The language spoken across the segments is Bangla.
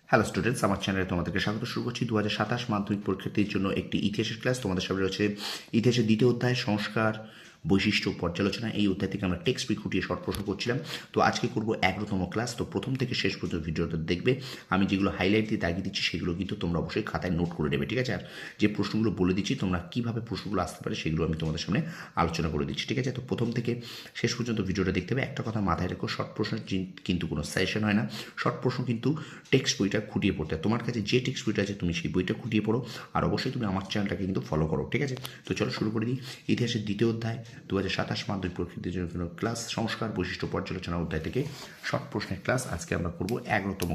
হ্যালো স্টুডেন্টস, আমার চ্যানেলে তোমাদেরকে স্বাগত। শুরু করছি 2027 মাধ্যমিক পরীক্ষার্থীর জন্য একটি ইতিহাসের ক্লাস। তোমাদের সামনে রয়েছে ইতিহাসের দ্বিতীয় অধ্যায় সংস্কার বৈশিষ্ট্য পর্যালোচনা। এই অধ্যায় থেকে আমরা টেক্সট বই খুঁটিয়ে শর্ট প্রশ্ন করছিলাম। তো আজকে করব 11তম ক্লাস। তো প্রথম থেকে শেষ পর্যন্ত ভিডিওটা দেখবে। আমি যেগুলো হাইলাইট দিয়ে দাগিয়ে দিচ্ছি সেগুলো কিন্তু তোমরা অবশ্যই খাতায় নোট করে নেবে, ঠিক আছে? আর যে প্রশ্নগুলো বলে দিচ্ছি তোমরা কীভাবে প্রশ্নগুলো আসতে পারে সেগুলো আমি তোমাদের সামনে আলোচনা করে দিচ্ছি, ঠিক আছে? তো প্রথম থেকে শেষ পর্যন্ত ভিডিওটা দেখতে হবে। একটা কথা মাথায় রেখো, শর্ট প্রশ্ন কিন্তু কোনো সাজেশন হয় না। শর্ট প্রশ্ন কিন্তু টেক্সট বইটা খুঁটিয়ে পড়তে হয়। তোমার কাছে যে টেক্সট বইটা আছে তুমি সেই বইটা খুঁটিয়ে পড়ো। আর অবশ্যই তুমি আমার চ্যানেলটাকে কিন্তু ফলো করো, ঠিক আছে? তো চলো শুরু করে দিই। ইতিহাসের দ্বিতীয় অধ্যায় 2027 মাধ্যমিক পরীক্ষার্থীর জন্য ক্লাস সংস্কার বৈশিষ্ট্য পর্যালোচনা অধ্যায় থেকে শর্ট প্রশ্নের ক্লাস। আজকে আমরা করব 11তম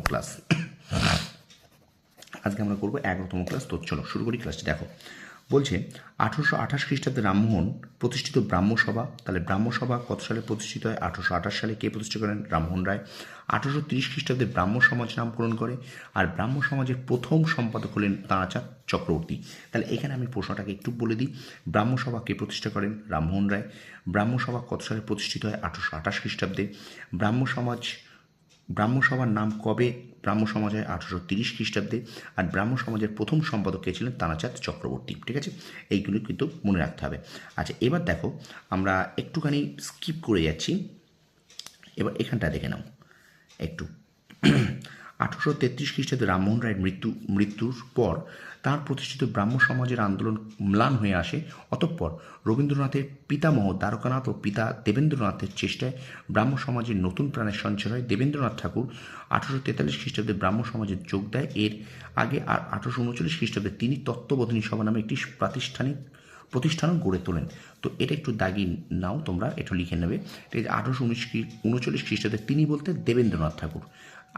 ক্লাস। তো চলো শুরু করি ক্লাসটি। দেখো, বলছে 1828 খ্রিস্টাব্দে রামমোহন প্রতিষ্ঠিত ব্রাহ্মসভা। তাহলে ব্রাহ্মসভা কত সালে প্রতিষ্ঠিত হয়? 1828 সালে। কে প্রতিষ্ঠা করেন? রামমোহন রায়। 1830 খ্রিস্টাব্দে ব্রাহ্ম সমাজ নামকরণ করে। আর ব্রাহ্ম সমাজের প্রথম সম্পাদক হলেন তারাচাঁদ চক্রবর্তী। তাহলে এখানে আমি প্রশ্নটাকে একটু বলে দিই। ব্রাহ্মসভা কে প্রতিষ্ঠা করেন? রামমোহন রায়। ব্রাহ্মসভা কত সালে প্রতিষ্ঠিত হয়? 1828 খ্রিস্টাব্দে। ব্রাহ্মসভার নাম কবে ব্রাহ্ম সমাজ হয়? 1830 খ্রিস্টাব্দে। আর ব্রাহ্ম সমাজের প্রথম সম্পাদক কে ছিলেন? তারাচাঁদ চক্রবর্তী, ঠিক আছে? এইগুলো কিন্তু মনে রাখতে হবে। আচ্ছা, এবার দেখো আমরা একটুখানি স্কিপ করে যাচ্ছি। এবার এখানটা দেখে নাও একটু। 1833 খ্রিস্টাব্দে রামমোহন রায়ের মৃত্যুর পর তাঁর প্রতিষ্ঠিত ব্রাহ্ম সমাজের আন্দোলন ম্লান হয়ে আসে। অতঃপর রবীন্দ্রনাথের পিতামহ দ্বারকানাথ ও পিতা দেবেন্দ্রনাথের চেষ্টায় ব্রাহ্ম সমাজের নতুন প্রাণের সঞ্চার হয়। দেবেন্দ্রনাথ ঠাকুর 1843 খ্রিস্টাব্দে ব্রাহ্ম সমাজে যোগ দেয়। এর আগে আর 1839 খ্রিস্টাব্দে তিনি তত্ত্ববোধিনী সভা নামে একটি প্রতিষ্ঠানও গড়ে তোলেন। তো এটা একটু দাগি নাও, তোমরা একটু লিখে নেবে। 1839 খ্রিস্টাব্দে তিনি বলতে দেবেন্দ্রনাথ ঠাকুর।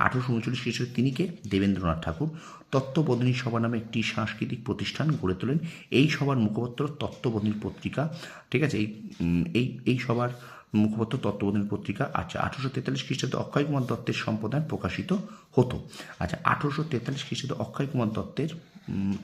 1839 খ্রিস্টাব্দে তিনি কে? দেবেন্দ্রনাথ ঠাকুর তত্ত্ববোধিনী সভা নামে একটি সাংস্কৃতিক প্রতিষ্ঠান গড়ে তোলেন। এই সভার মুখপত্র তত্ত্ববোধিনী পত্রিকা, ঠিক আছে? এই সভার মুখপত্র তত্ত্ববোধিনী পত্রিকা। আচ্ছা, 1843 খ্রিস্টাব্দে অক্ষয় কুমার দত্তের সম্পাদনায় প্রকাশিত হতো। আচ্ছা, 1843 খ্রিস্টাব্দে অক্ষয় কুমার দত্তের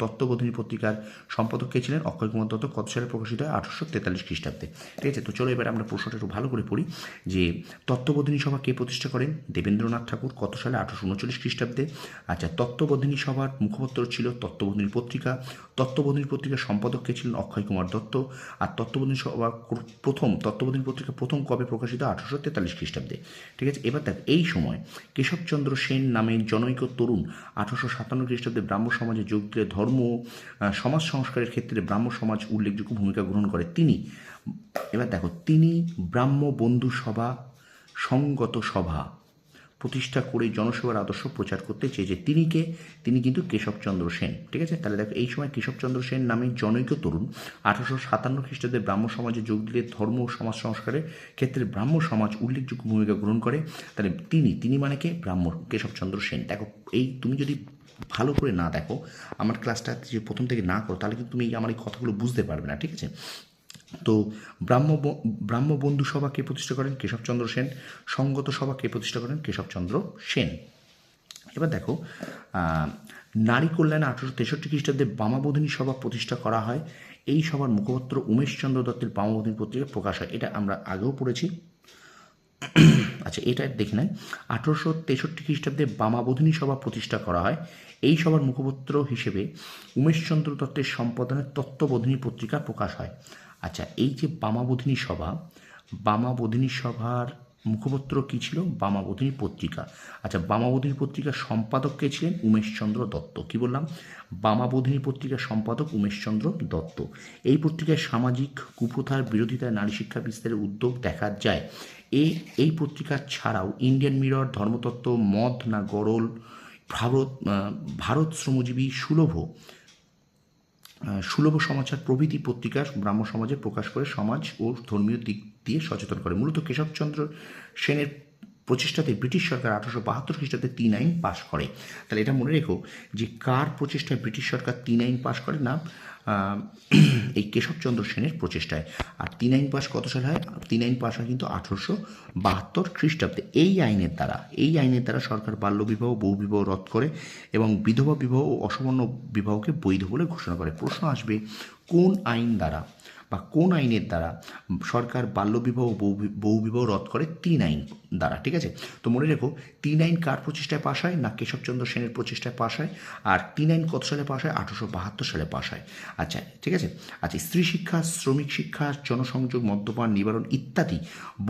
তত্ত্ববোধিনী পত্রিকার সম্পাদক কে ছিলেন? অক্ষয় কুমার দত্ত। কত সালে প্রকাশিত হয়? 1843 খ্রিস্টাব্দে, ঠিক আছে? তো চলো এবার আমরা প্রশ্নটা একটু ভালো করে পড়ি যে তত্ত্ববোধিনী সভা কে প্রতিষ্ঠা করেন? দেবেন্দ্রনাথ ঠাকুর। কত সালে? 1839 খ্রিস্টাব্দে। আচ্ছা, তত্ত্ববোধিনী সভার মুখপত্র ছিল তত্ত্ববোধিনী পত্রিকা। তত্ত্ববোধিনী পত্রিকার সম্পাদক কে ছিলেন? অক্ষয় কুমার দত্ত। আর তত্ত্ববোধিনী সভা তত্ত্ববোধিনী পত্রিকা প্রথম কবে প্রকাশিত? 1843 খ্রিস্টাব্দে, ঠিক আছে? এবার দেখ, এই সময় কেশবচন্দ্র সেন নামে জনৈক তরুণ 1857 খ্রিস্টাব্দে ব্রাহ্ম সমাজে যোগ দিয়ে ধর্ম সমাজ সংস্কারের ক্ষেত্রে ব্রাহ্ম সমাজ উল্লেখযোগ্য ভূমিকা গ্রহণ করে। তিনি ব্রাহ্ম বন্ধু সভা সঙ্গত সভা প্রতিষ্ঠা করে জনসেবার আদর্শ প্রচার করতে চেয়েছে। তিনি কিন্তু কেশবচন্দ্র সেন, ঠিক আছে? তাহলে দেখো, এই সময় কেশবচন্দ্র সেন নামে জনৈক তরুণ 1857 খ্রিস্টাব্দে ব্রাহ্ম সমাজে যোগ দিলে ধর্ম ও সমাজ সংস্কারের ক্ষেত্রে ব্রাহ্ম সমাজ উল্লেখযোগ্য ভূমিকা গ্রহণ করে। তাহলে তিনি মানে কে? কেশবচন্দ্র সেন। দেখো, এই তুমি যদি ভালো করে না দেখো, আমার ক্লাসটা যে প্রথম থেকে না করো, তাহলে কিন্তু তুমি আমার এই কথাগুলো বুঝতে পারবে না, ঠিক আছে? তো ব্রাহ্মবন্ধু সভা কে প্রতিষ্ঠা করেন? কেশবচন্দ্র সেন। সঙ্গত সভা কে প্রতিষ্ঠা করেন? কেশবচন্দ্র সেন। এবার দেখো, নারী কল্যাণে 1863 খ্রিস্টাব্দে বামাবোধিনী সভা প্রতিষ্ঠা করা হয়। এই সভার মুখপত্র উমেশচন্দ্র দত্তের বামাবোধিনী পত্রিকা প্রকাশ হয়। এটা আমরা আগেও পড়েছি। আচ্ছা, এটা দেখে নেন। 1863 খ্রিস্টাব্দে বামাবোধিনী সভা প্রতিষ্ঠা করা হয়। এই সভার মুখপত্র হিসেবে উমেশচন্দ্র দত্তের সম্পাদনায় তত্ত্ববোধিনী পত্রিকা প্রকাশ হয়। আচ্ছা, এই যে বামাবোধিনী সভার মুখপত্র কী ছিল? বামাবোধিনী পত্রিকা। আচ্ছা, বামাবোধিনী পত্রিকার সম্পাদক কে ছিলেন? উমেশচন্দ্র দত্ত। কি বললাম? বামাবোধিনী পত্রিকার সম্পাদক উমেশচন্দ্র দত্ত। এই পত্রিকায় সামাজিক কুপ্রথার বিরোধিতায় নারী শিক্ষা বিস্তারের উদ্যোগ দেখা যায়। এই পত্রিকা ছাড়াও ইন্ডিয়ান মিরর, ধর্মতত্ত্ব, মদ না গরল, ভারত শ্রমজীবী, সুলভ সমাচার প্রভৃতি পত্রিকা ব্রাহ্ম সমাজে প্রকাশ করে সমাজ ও ধর্মীয় দিক দিয়ে সচেতন করে। মূলত কেশবচন্দ্র সেনের প্রচেষ্টাতে ব্রিটিশ সরকার 1872 খ্রিস্টাব্দে 3 আইন পাশ করে। তাহলে এটা মনে রেখো যে কার প্রচেষ্টায় ব্রিটিশ সরকার 3 আইন পাশ করে? না, এই কেশবচন্দ্র সেনের প্রচেষ্টায়। আর 3 আইন পাশ কত সালে হয়? 3 আইন পাশ হয় কিন্তু 1872 খ্রিস্টাব্দে। এই আইনের দ্বারা সরকার বাল্যবিবাহ, বহুবিবাহ রদ করে এবং বিধবা বিবাহ ও অসবর্ণ বিবাহকে বৈধ বলে ঘোষণা করে। প্রশ্ন আসবে, কোন আইন দ্বারা বা কোন আইনের দ্বারা সরকার বাল্যবিবাহ ও বহুবিবাহ রদ করে? 3 আইন দ্বারা। ঠিক আছে, তো মনে রেখো 3 আইন কার প্রচেষ্টায় পাশ হয়? না কেশবচন্দ্র সেনের প্রচেষ্টায় পাশ হয়। আর 3 আইন কত সালে পাশ হয়? 1872 সালে পাশ হয়। আচ্ছা ঠিক আছে। আচ্ছা, স্ত্রী শিক্ষা, শ্রমিক শিক্ষা, জনসংযোগ, মদ্যপান নিবারণ ইত্যাদি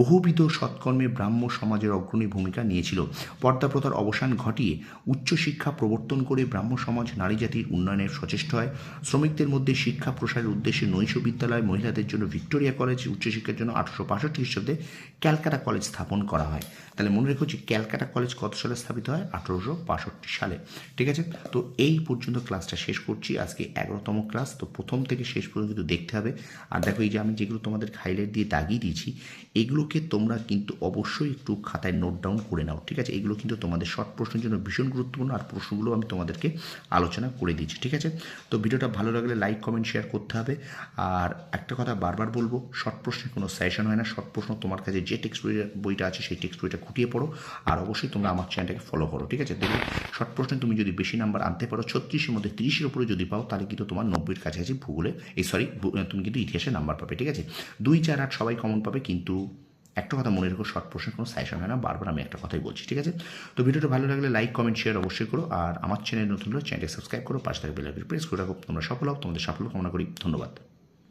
বহুবিধ সৎকর্মে ব্রাহ্ম সমাজের অগ্রণী ভূমিকা নিয়েছিল। পর্দা প্রথার অবসান ঘটিয়ে উচ্চশিক্ষা প্রবর্তন করে ব্রাহ্ম সমাজ নারী জাতির উন্নয়নের সচেষ্ট হয়। শ্রমিকদের মধ্যে শিক্ষা প্রসারের উদ্দেশ্যে নৈশ বিদ্যালয়, মহিলাদের জন্য ভিক্টোরিয়া কলেজ, উচ্চশিক্ষার জন্য 1865 খ্রিস্টাব্দে ক্যালকাটা কলেজ স্থাপন করা হয়। তাহলে মনে রেখো যে ক্যালকাটা কলেজ কত সালে স্থাপিত হয়? 1865 সালে। ঠিক আছে, তো এই পর্যন্ত ক্লাসটা শেষ করছি। আজকে 11তম ক্লাস, তো প্রথম থেকে শেষ পর্যন্ত কিন্তু দেখতে হবে। আর দেখো এই যে আমি যেগুলো তোমাদের হাইলাইট দিয়ে দাগিয়ে দিয়েছি, এগুলোকে তোমরা কিন্তু অবশ্যই একটু খাতায় নোট ডাউন করে নাও। ঠিক আছে, এগুলো কিন্তু তোমাদের শর্ট প্রশ্নের জন্য ভীষণ গুরুত্বপূর্ণ, আর প্রশ্নগুলো আমি তোমাদেরকে আলোচনা করে দিয়েছি। ঠিক আছে, তো ভিডিওটা ভালো লাগলে লাইক কমেন্ট শেয়ার করতে হবে। আর একটা কথা বারবার বলবো, শর্ট প্রশ্নের কোনো সাজেশন হয় না। শর্ট প্রশ্ন তোমার কাছে যে টেক্সট বইটা আছে সেই টেক্সট বইটা খুঁটিয়ে পড়ো, আর অবশ্যই তোমরা আমার চ্যানেলটাকে ফলো করো। ঠিক আছে, দেখবে শর্ট প্রশ্নে তুমি যদি বেশি নাম্বার আনতে পারো, 36-এর মধ্যে 30-এর উপরে যদি পাও, তাহলে কিন্তু তোমার 90-এর কাছাকাছি ভূগোলে তুমি কিন্তু ইতিহাসে নাম্বার পাবে। ঠিক আছে, 2, 4, 8 সবাই কমন পাবে, কিন্তু একটা কথা মনে রেখো, শর্ট প্রশ্নের কোনো সাজেশন হয় না। বারবার আমি একটা কথাই বলছি। ঠিক আছে, তো ভিডিওটা ভালো লাগলে লাইক কমেন্ট শেয়ার অবশ্যই করো, আর আমার চ্যানেল নতুন হলে চ্যানেলটি সাবস্ক্রাইব করো, পাশে থাকা বেল আইকনটি প্রেস করে রাখো। তোমরা সফল হও, তোমাদের সাফল্য কামনা করি। ধন্যবাদ।